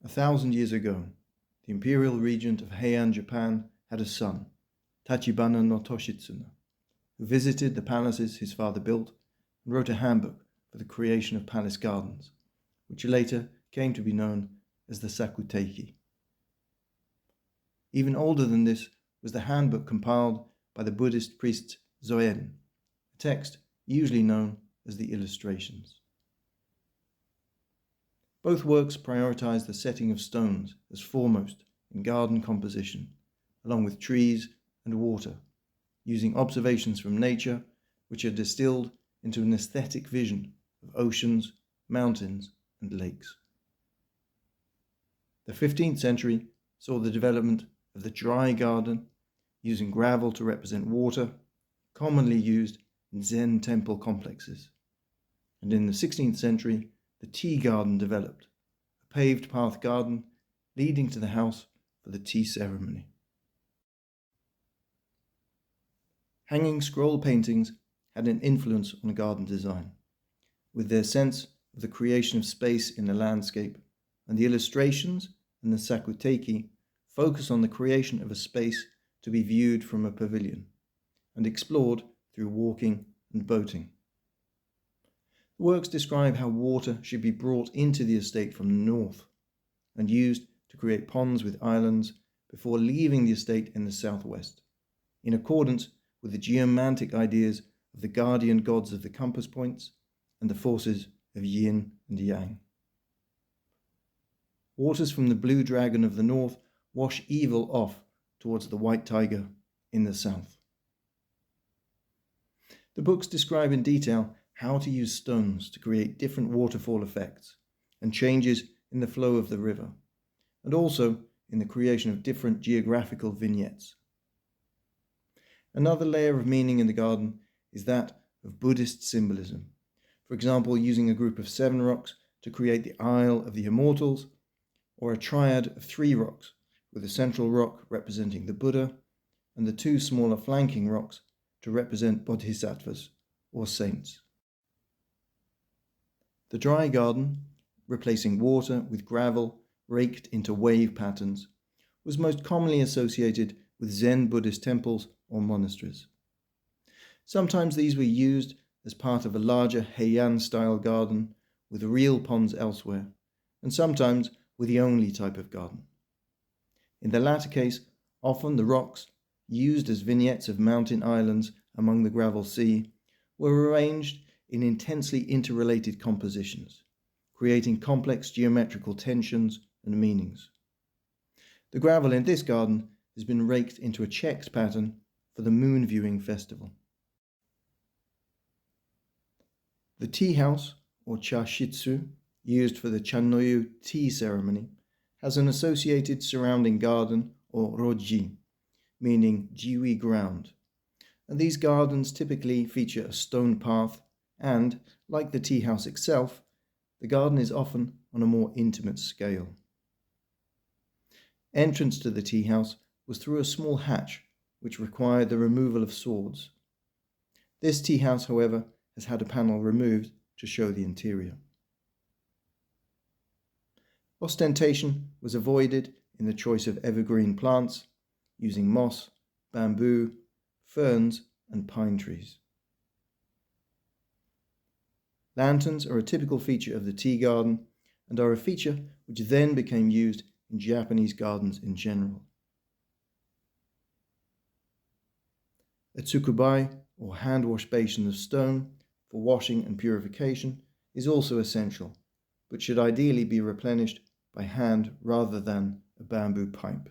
1,000 years ago, the imperial regent of Heian, Japan, had a son, Tachibana no Toshitsuna, who visited the palaces his father built and wrote a handbook for the creation of palace gardens, which later came to be known as the Sakuteiki. Even older than this was the handbook compiled by the Buddhist priest Zen, a text usually known as the Illustrations. Both works prioritize the setting of stones as foremost in garden composition, along with trees and water, using observations from nature which are distilled into an aesthetic vision of oceans, mountains, and lakes. The 15th century saw the development of the dry garden, using gravel to represent water, commonly used in Zen temple complexes. And in the 16th century, the tea garden developed, a paved path garden leading to the house for the tea ceremony. Hanging scroll paintings had an influence on garden design, with their sense of the creation of space in the landscape, and the illustrations and the Sakuteiki focus on the creation of a space to be viewed from a pavilion and explored through walking and boating. The works describe how water should be brought into the estate from the north and used to create ponds with islands before leaving the estate in the southwest, in accordance with the geomantic ideas of the guardian gods of the compass points and the forces of yin and yang. Waters from the blue dragon of the north wash evil off towards the white tiger in the south. The books describe in detail how to use stones to create different waterfall effects and changes in the flow of the river, and also in the creation of different geographical vignettes. Another layer of meaning in the garden is that of Buddhist symbolism, for example, using a group of 7 rocks to create the Isle of the Immortals, or a triad of 3 rocks, with a central rock representing the Buddha and the 2 smaller flanking rocks to represent bodhisattvas or saints. The dry garden, replacing water with gravel raked into wave patterns, was most commonly associated with Zen Buddhist temples or monasteries. Sometimes these were used as part of a larger Heian-style garden with real ponds elsewhere, and sometimes were the only type of garden. In the latter case, often the rocks, used as vignettes of mountain islands among the gravel sea, were arranged in intensely interrelated compositions, creating complex geometrical tensions and meanings. The gravel in this garden has been raked into a checked pattern for the moon viewing festival. The tea house, or chashitsu, used for the Channoyu tea ceremony, has an associated surrounding garden, or roji, meaning jiwi ground, and these gardens typically feature a stone path and, like the tea house itself, the garden is often on a more intimate scale. Entrance to the tea house was through a small hatch which required the removal of swords. This tea house, however, has had a panel removed to show the interior. Ostentation was avoided in the choice of evergreen plants, using moss, bamboo, ferns, and pine trees. Lanterns are a typical feature of the tea garden and are a feature which then became used in Japanese gardens in general. A tsukubai, or hand-wash basin of stone, for washing and purification is also essential, but should ideally be replenished by hand rather than a bamboo pipe.